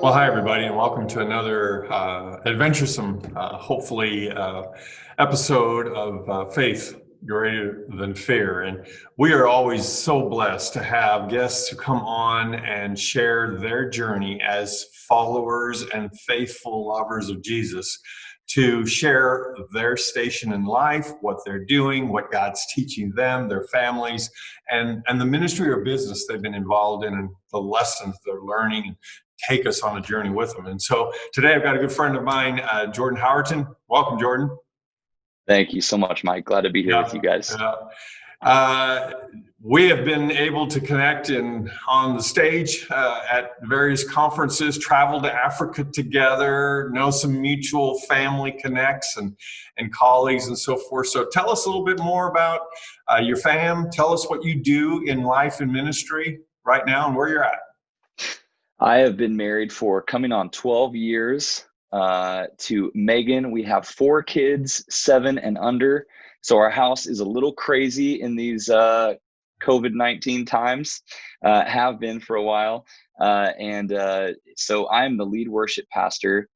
Well, hi, everybody, and welcome to another adventuresome, hopefully, episode of Faith Greater Than Fear. And we are always so blessed to have guests who come on and share their journey as followers and faithful lovers of Jesus, to share their station in life, what they're doing, what God's teaching them, their families, and the ministry or business they've been involved in, and the lessons they're learning, take us on a journey with them. And so today I've got a good friend of mine, Jordan Howerton. Welcome, Jordan. Thank you so much, Mike. Glad to be here with you guys. Yeah. We have been able to connect on the stage at various conferences, travel to Africa together, know some mutual family connects and colleagues and so forth. So tell us a little bit more about your fam. Tell us what you do in life and ministry right now and where you're at. I have been married for coming on 12 years to Megan. We have 4 kids, 7 and under. So our house is a little crazy in these COVID-19 times, have been for a while. So I'm the lead worship pastor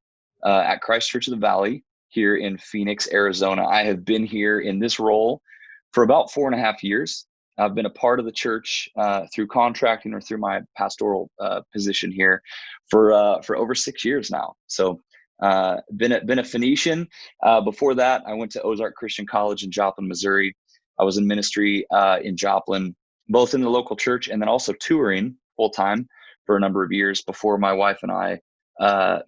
at Christ Church of the Valley here in Phoenix, Arizona. I have been here in this role for about 4.5 years. I've been a part of the church through contracting or through my pastoral position here for over 6 years now. So been a Phoenician. Before that, I went to Ozark Christian College in Joplin, Missouri. I was in ministry in Joplin, both in the local church and then also touring full time for a number of years before my wife and I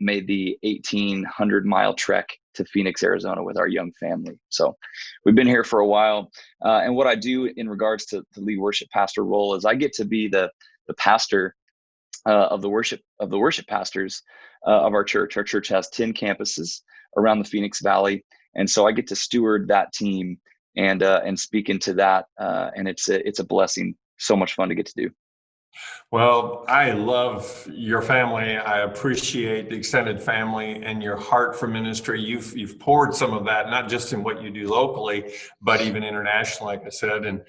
made the 1,800-mile trek to Phoenix, Arizona with our young family. So we've been here for a while. And what I do in regards to the lead worship pastor role is I get to be the pastor of the worship pastors of our church. Our church has 10 campuses around the Phoenix Valley. And so I get to steward that team and speak into that. And it's a blessing. So much fun to get to do. Well, I love your family. I appreciate the extended family and your heart for ministry. You've poured some of that, not just in what you do locally, but even internationally, like I said. And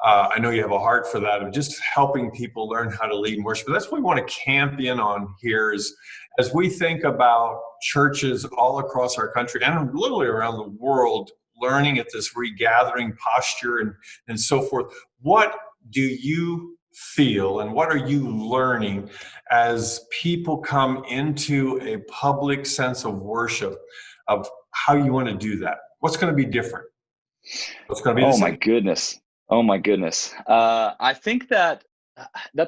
I know you have a heart for that, of just helping people learn how to lead and worship. But that's what we want to camp in on here, is as we think about churches all across our country and literally around the world, learning at this regathering posture and so forth. What do you feel and what are you learning as people come into a public sense of worship, of how you want to do that? What's going to be different? What's going to be the same? Oh my goodness. I think that's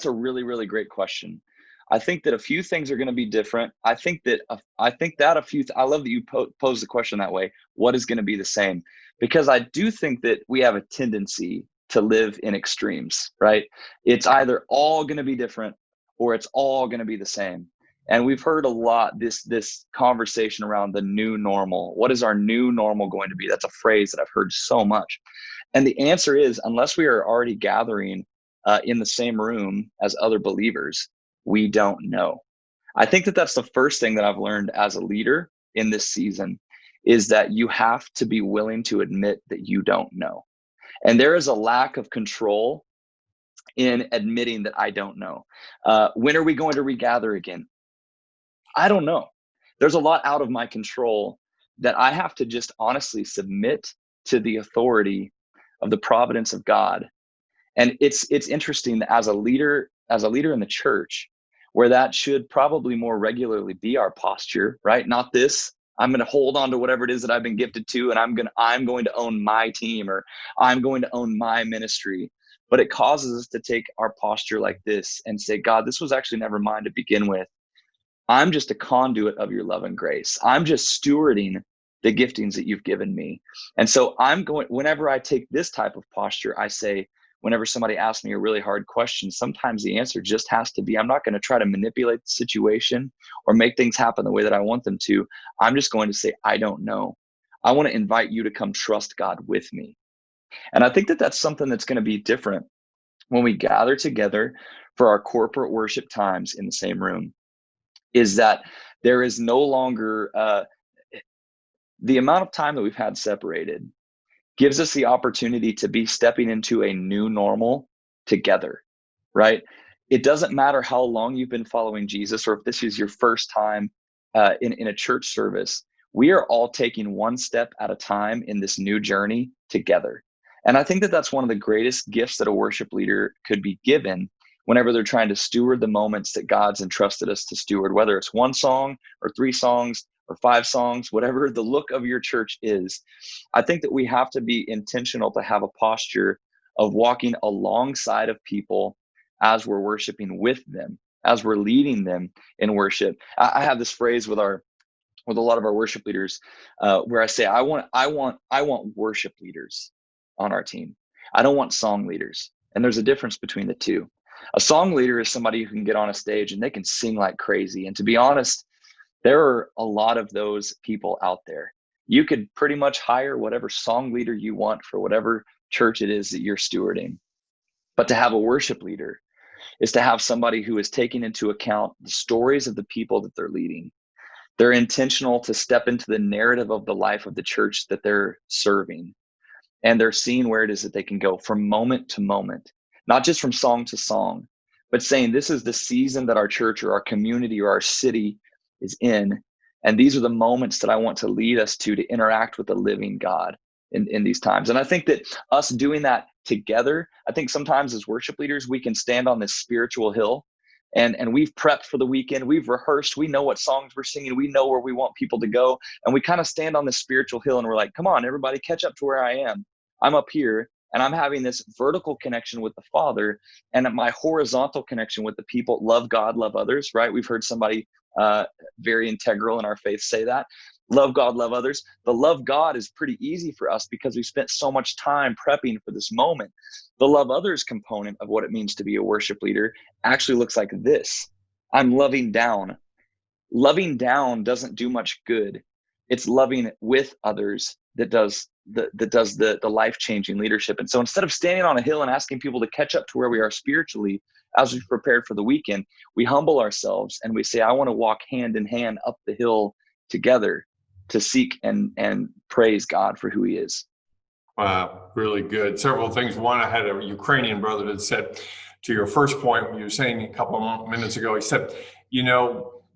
a really, really great question. I think that a few things are going to be different. I love that you pose the question that way. What is going to be the same? Because I do think that we have a tendency to live in extremes, right? It's either all going to be different or it's all going to be the same. And we've heard a lot this conversation around the new normal. What is our new normal going to be? That's a phrase that I've heard so much. And the answer is, unless we are already gathering in the same room as other believers, we don't know. I think that that's the first thing that I've learned as a leader in this season, is that you have to be willing to admit that you don't know. And there is a lack of control in admitting that I don't know. When are we going to regather again? I don't know. There's a lot out of my control that I have to just honestly submit to the authority of the providence of God. And it's interesting that as a leader in the church, where that should probably more regularly be our posture, right? Not this, I'm going to hold on to whatever it is that I've been gifted to, and I'm going to own my team, or I'm going to own my ministry. But it causes us to take our posture like this and say, God, this was actually never mine to begin with. I'm just a conduit of your love and grace. I'm just stewarding the giftings that you've given me. And so whenever I take this type of posture, I say, whenever somebody asks me a really hard question, sometimes the answer just has to be, I'm not going to try to manipulate the situation or make things happen the way that I want them to. I'm just going to say, I don't know. I want to invite you to come trust God with me. And I think that that's something that's going to be different when we gather together for our corporate worship times in the same room, is that there is no longer the amount of time that we've had separated gives us the opportunity to be stepping into a new normal together, right? it doesn't matter how long you've been following Jesus, or if this is your first time in a church service. We are all taking one step at a time in this new journey together. And I think that that's one of the greatest gifts that a worship leader could be given whenever they're trying to steward the moments that God's entrusted us to steward, whether it's one song or 3 songs or 5 songs, whatever the look of your church is. I think that we have to be intentional to have a posture of walking alongside of people as we're worshiping with them, as we're leading them in worship. I have this phrase with a lot of our worship leaders, where I say, I want worship leaders on our team. I don't want song leaders. And there's a difference between the two. A song leader is somebody who can get on a stage and they can sing like crazy. And to be honest, there are a lot of those people out there. You could pretty much hire whatever song leader you want for whatever church it is that you're stewarding. But to have a worship leader is to have somebody who is taking into account the stories of the people that they're leading. They're intentional to step into the narrative of the life of the church that they're serving. And they're seeing where it is that they can go from moment to moment, not just from song to song, but saying this is the season that our church or our community or our city is in. And these are the moments that I want to lead us to interact with the living God in these times. And I think that us doing that together, I think sometimes as worship leaders, we can stand on this spiritual hill and we've prepped for the weekend. We've rehearsed. We know what songs we're singing. We know where we want people to go. And we kind of stand on this spiritual hill and we're like, come on, everybody, catch up to where I am. I'm up here and I'm having this vertical connection with the Father, and my horizontal connection with the people. Love God, love others, right? We've heard somebody very integral in our faith say that. Love God, love others. The love God is pretty easy for us because we spent so much time prepping for this moment. The love others component of what it means to be a worship leader actually looks like this. I'm loving down. Loving down doesn't do much good. It's loving with others that does the life-changing leadership. And so instead of standing on a hill and asking people to catch up to where we are spiritually as we've prepared for the weekend, we humble ourselves and we say, I want to walk hand in hand up the hill together to seek and praise God for who he is. Wow, really good. Several things. One, I had a Ukrainian brother that said, to your first point, when you were saying a couple of minutes ago, he said,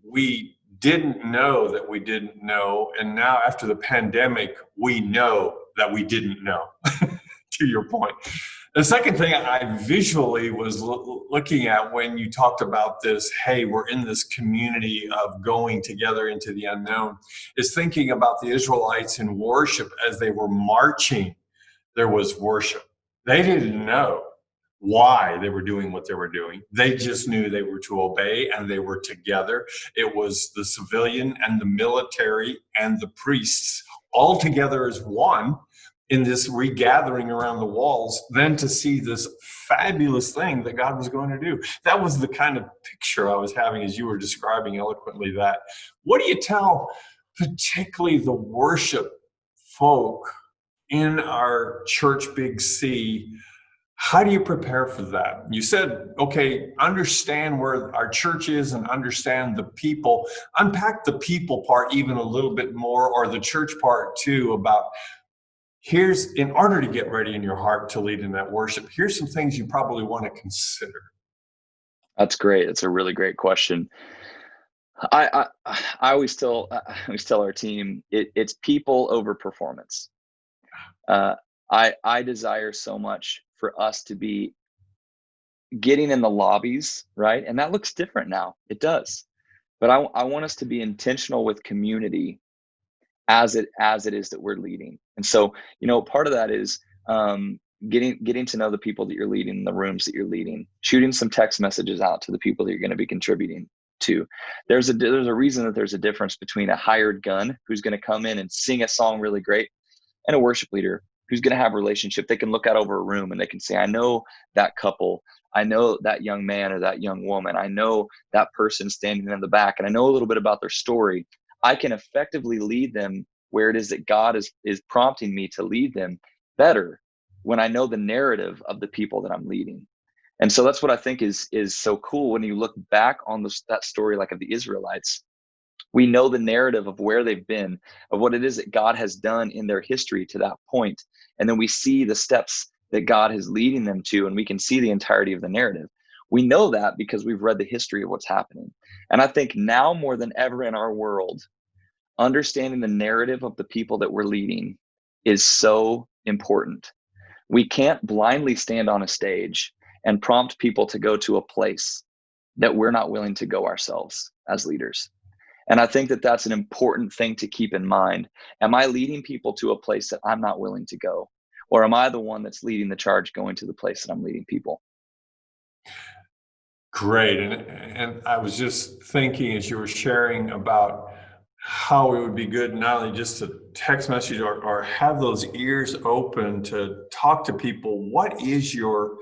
we didn't know that we didn't know. And now after the pandemic, we know that we didn't know, to your point. The second thing I visually was looking at when you talked about this, hey, we're in this community of going together into the unknown, is thinking about the Israelites in worship as they were marching. There was worship. They didn't know why they were doing what they were doing. They just knew they were to obey, and they were together. It was the civilian and the military and the priests all together as one in this regathering around the walls, then to see this fabulous thing that God was going to do. That was the kind of picture I was having as you were describing eloquently that. What do you tell particularly the worship folk in our church Big C? How do you prepare for that? You said, okay, understand where our church is and understand the people. Unpack the people part even a little bit more, or the church part too, about here's, in order to get ready in your heart to lead in that worship, here's some things you probably want to consider. That's great. That's a really great question. I always tell our team it's people over performance. I desire so much for us to be getting in the lobbies, right? And that looks different now. It does. But I want us to be intentional with community as it is that we're leading. And so, part of that is getting to know the people that you're leading, the rooms that you're leading, shooting some text messages out to the people that you're going to be contributing to. There's a reason that there's a difference between a hired gun who's going to come in and sing a song really great and a worship leader who's going to have a relationship. They can look out over a room and they can say, I know that couple. I know that young man or that young woman. I know that person standing in the back, and I know a little bit about their story. I can effectively lead them where it is that God is prompting me to lead them better when I know the narrative of the people that I'm leading. And so that's what I think is so cool when you look back on that story, like of the Israelites. We know the narrative of where they've been, of what it is that God has done in their history to that point. And then we see the steps that God is leading them to, and we can see the entirety of the narrative. We know that because we've read the history of what's happening. And I think now more than ever in our world, understanding the narrative of the people that we're leading is so important. We can't blindly stand on a stage and prompt people to go to a place that we're not willing to go ourselves as leaders. And I think that that's an important thing to keep in mind. Am I leading people to a place that I'm not willing to go? Or am I the one that's leading the charge going to the place that I'm leading people? Great. And I was just thinking as you were sharing about how it would be good not only just to text message or have those ears open to talk to people. What is your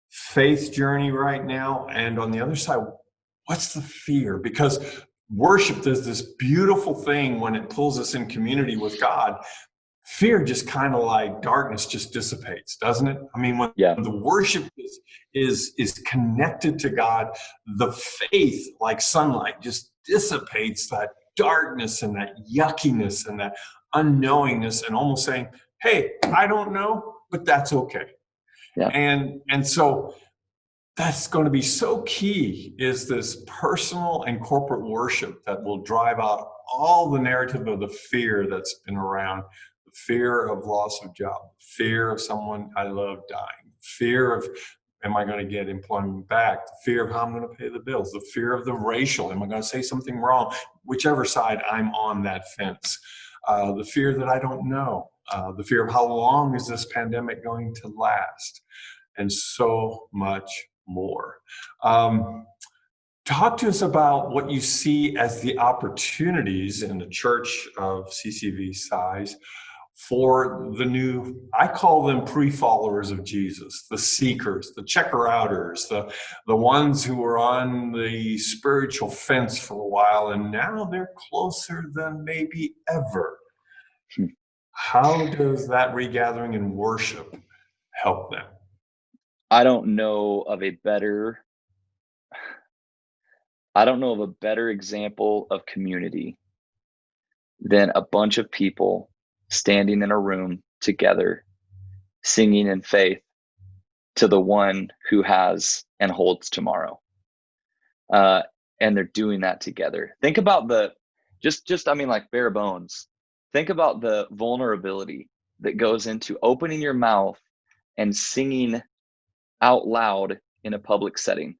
faith journey right now? And on the other side, what's the fear? Because worship does this beautiful thing when it pulls us in community with God. Fear just kind of like darkness just dissipates, doesn't it? I mean, when Yeah. the worship is connected to God, the faith, like sunlight, just dissipates that darkness and that yuckiness and that unknowingness, and almost saying, "Hey, I don't know, but that's okay." Yeah. And so that's going to be so key, is this personal and corporate worship that will drive out all the narrative of the fear that's been around, the fear of loss of job, fear of someone I love dying, fear of am I going to get employment back, the fear of how I'm going to pay the bills, the fear of the racial, am I going to say something wrong, whichever side I'm on that fence, the fear that I don't know, the fear of how long is this pandemic going to last, and so much more. Talk to us about what you see as the opportunities in the church of CCV size for the new, I call them pre-followers of Jesus, the seekers, the checker-outers, the ones who were on the spiritual fence for a while, and now they're closer than maybe ever. How does that regathering and worship help them? I don't know of a better example of community than a bunch of people standing in a room together, singing in faith to the one who has and holds tomorrow. And they're doing that together. Think about I mean, like bare bones. Think about the vulnerability that goes into opening your mouth and singing out loud in a public setting.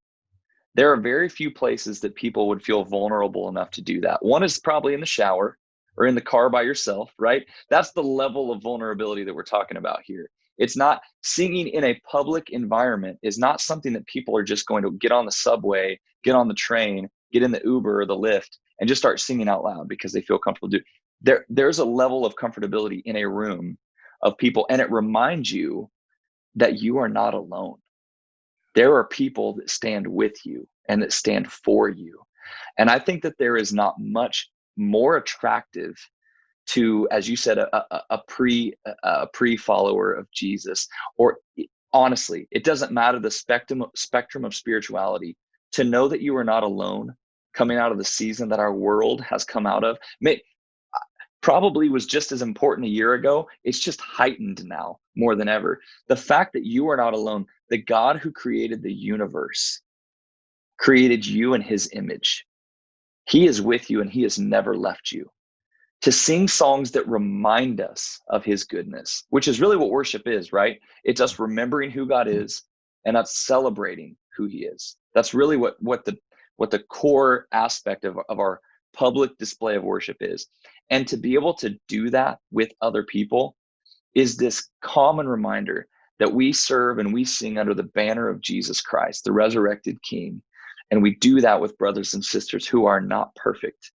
There are very few places that people would feel vulnerable enough to do that. One is probably in the shower or in the car by yourself, right? That's the level of vulnerability that we're talking about here. It's not singing in a public environment is not something that people are just going to get on the subway, get on the train, get in the Uber or the Lyft and just start singing out loud because they feel comfortable doing. There's a level of comfortability in a room of people, and it reminds you that you are not alone. There are people that stand with you and that stand for you. And I think that there is not much more attractive to, as you said, a pre follower of Jesus, or honestly, it doesn't matter the spectrum of spirituality, to know that you are not alone coming out of the season that our world has come out of. Probably was just as important a year ago. It's just heightened now more than ever. The fact that you are not alone, the God who created the universe created you in his image. He is with you and he has never left you. To sing songs that remind us of his goodness, which is really what worship is, right? It's us remembering who God is and us celebrating who he is. That's really what the core aspect of our public display of worship is. And to be able to do that with other people is this common reminder that we serve and we sing under the banner of Jesus Christ, the resurrected King. And we do that with brothers and sisters who are not perfect,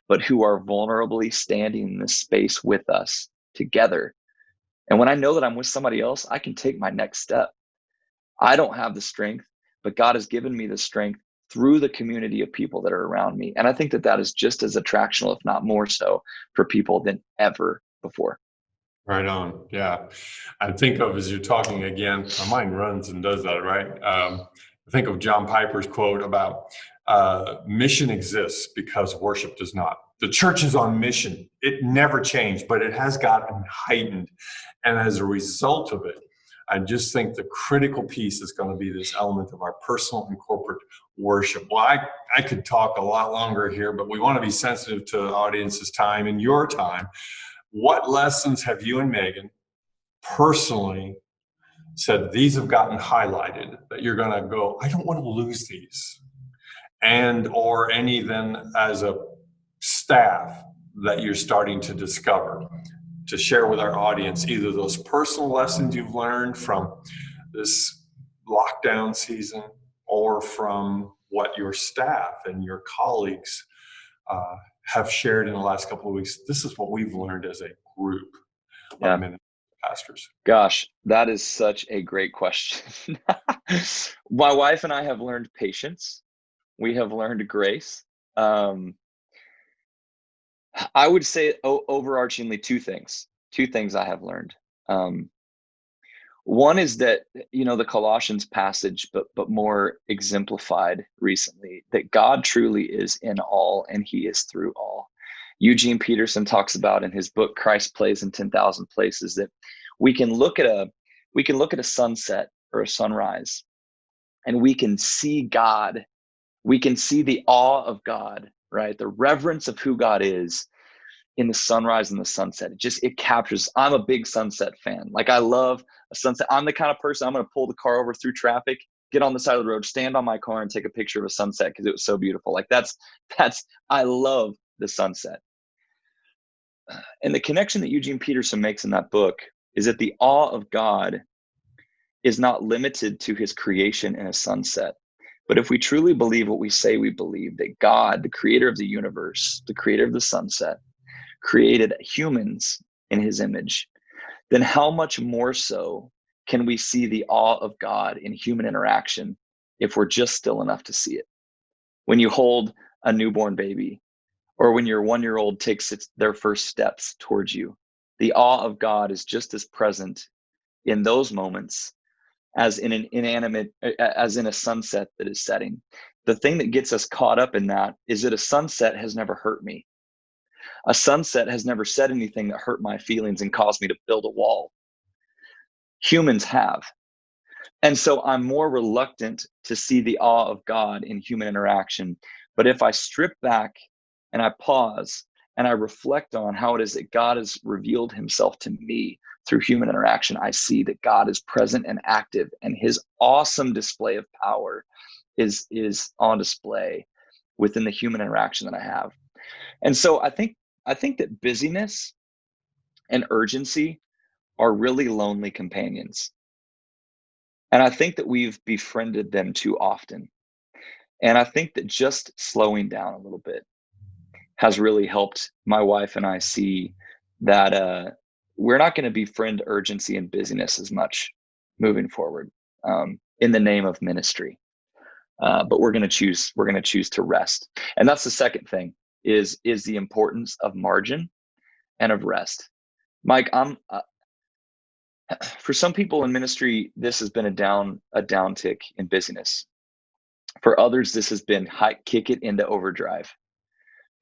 but who are vulnerably standing in this space with us together. And when I know that I'm with somebody else, I can take my next step. I don't have the strength, but God has given me the strength through the community of people that are around me. And I think that that is just as attractional, if not more so, for people than ever before. Right on. Yeah. I think of, as you're talking again, my mind runs and does that, right? I think of John Piper's quote about mission exists because worship does not. The church is on mission. It never changed, but it has gotten heightened. And as a result of it, I just think the critical piece is going to be this element of our personal and corporate worship. Well, I could talk a lot longer here, but we want to be sensitive to the audience's time and your time. What lessons have you and Megan personally said these have gotten highlighted that you're going to go, I don't want to lose these? And or any then as a staff that you're starting to discover, to share with our audience, either those personal lessons you've learned from this lockdown season or from what your staff and your colleagues have shared in the last couple of weeks. This is what we've learned as a group of ministry pastors. Gosh, that is such a great question. My wife and I have learned patience. We have learned grace. I would say overarchingly two things I have learned. One is that, the Colossians passage, but more exemplified recently, that God truly is in all and he is through all. Eugene Peterson talks about in his book, Christ Plays in 10,000 Places, that we can look at a sunset or a sunrise and we can see God. We can see the awe of God, right? The reverence of who God is in the sunrise and the sunset. It captures. I'm a big sunset fan. Like, I love a sunset. I'm the kind of person, I'm going to pull the car over through traffic, get on the side of the road, stand on my car and take a picture of a sunset because it was so beautiful. Like I love the sunset. And the connection that Eugene Peterson makes in that book is that the awe of God is not limited to his creation in a sunset. But if we truly believe what we say we believe, that God, the creator of the universe, the creator of the sunset, created humans in his image, then how much more so can we see the awe of God in human interaction if we're just still enough to see it? When you hold a newborn baby, or when your 1-year-old takes their first steps towards you, the awe of God is just as present in those moments as in as in a sunset that is setting. The thing that gets us caught up in that is that a sunset has never hurt me. A sunset has never said anything that hurt my feelings and caused me to build a wall. Humans have. And so I'm more reluctant to see the awe of God in human interaction. But if I strip back and I pause and I reflect on how it is that God has revealed himself to me through human interaction, I see that God is present and active, and his awesome display of power is on display within the human interaction that I have. And so I think that busyness and urgency are really lonely companions. And I think that we've befriended them too often. And I think that just slowing down a little bit has really helped my wife and I see that we're not going to befriend urgency and busyness as much moving forward in the name of ministry. But we're going to choose to rest. And that's the second thing is the importance of margin and of rest. Mike, for some people in ministry, this has been a downtick in busyness. For others, this has been kick it into overdrive.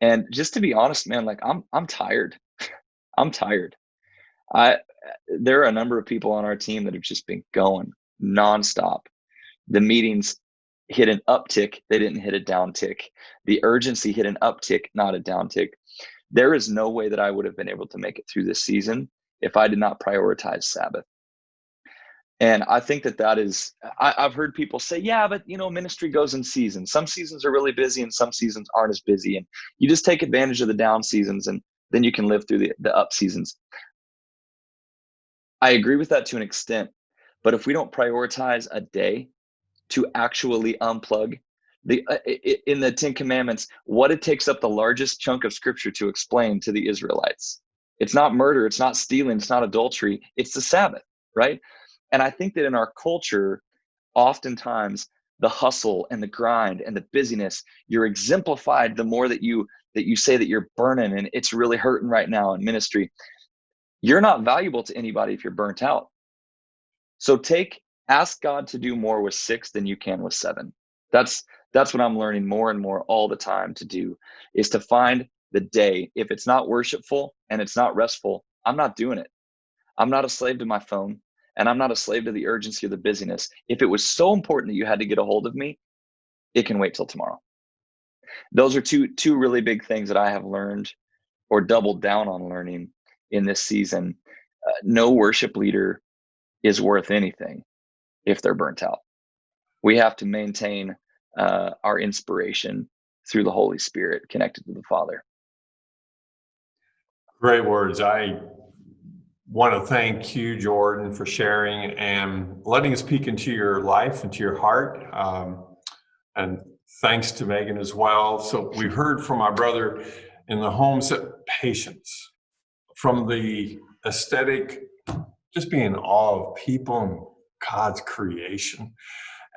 And just to be honest, man, like I'm tired. I'm tired. There are a number of people on our team that have just been going nonstop. The meetings hit an uptick. They didn't hit a downtick. The urgency hit an uptick, not a downtick. There is no way that I would have been able to make it through this season if I did not prioritize Sabbath. And I think that is, I've heard people say, yeah, but ministry goes in seasons. Some seasons are really busy and some seasons aren't as busy. And you just take advantage of the down seasons and then you can live through the up seasons. I agree with that to an extent. But if we don't prioritize a day to actually unplug, in the 10 Commandments, what it takes up the largest chunk of scripture to explain to the Israelites. It's not murder, it's not stealing, it's not adultery, it's the Sabbath, right? And I think that in our culture, oftentimes the hustle and the grind and the busyness, you're exemplified the more that you say that you're burning and it's really hurting right now in ministry. You're not valuable to anybody if you're burnt out. So ask God to do more with 6 than you can with 7. That's what I'm learning more and more all the time to do, is to find the day. If it's not worshipful and it's not restful, I'm not doing it. I'm not a slave to my phone and I'm not a slave to the urgency or the busyness. If it was so important that you had to get a hold of me, it can wait till tomorrow. Those are two really big things that I have learned or doubled down on learning in this season. No worship leader is worth anything if they're burnt out. We have to maintain our inspiration through the Holy Spirit connected to the Father. Great words. I want to thank you, Jordan, for sharing and letting us peek into your life, into your heart. And thanks to Megan as well. So we heard from our brother in the homes that patience, from the aesthetic, just being in awe of people and God's creation.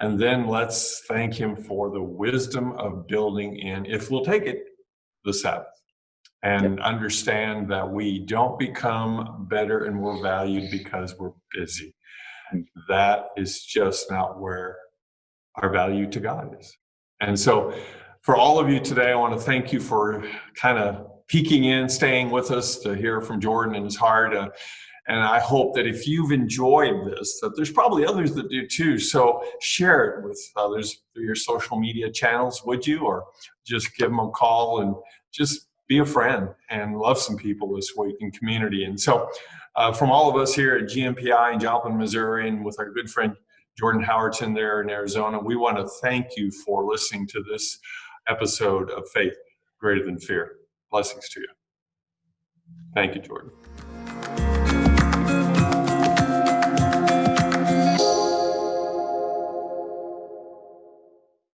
And then let's thank him for the wisdom of building in, if we'll take it, the Sabbath. And understand that we don't become better and more valued because we're busy. That is just not where our value to God is. And so for all of you today, I want to thank you for kind of peeking in, staying with us to hear from Jordan and his heart. And I hope that if you've enjoyed this, that there's probably others that do too. So share it with others through your social media channels, would you? Or just give them a call and just be a friend and love some people this week in community. And so from all of us here at GNPI in Joplin, Missouri, and with our good friend Jordan Howerton there in Arizona, we want to thank you for listening to this episode of Faith Greater Than Fear. Blessings to you. Thank you, Jordan.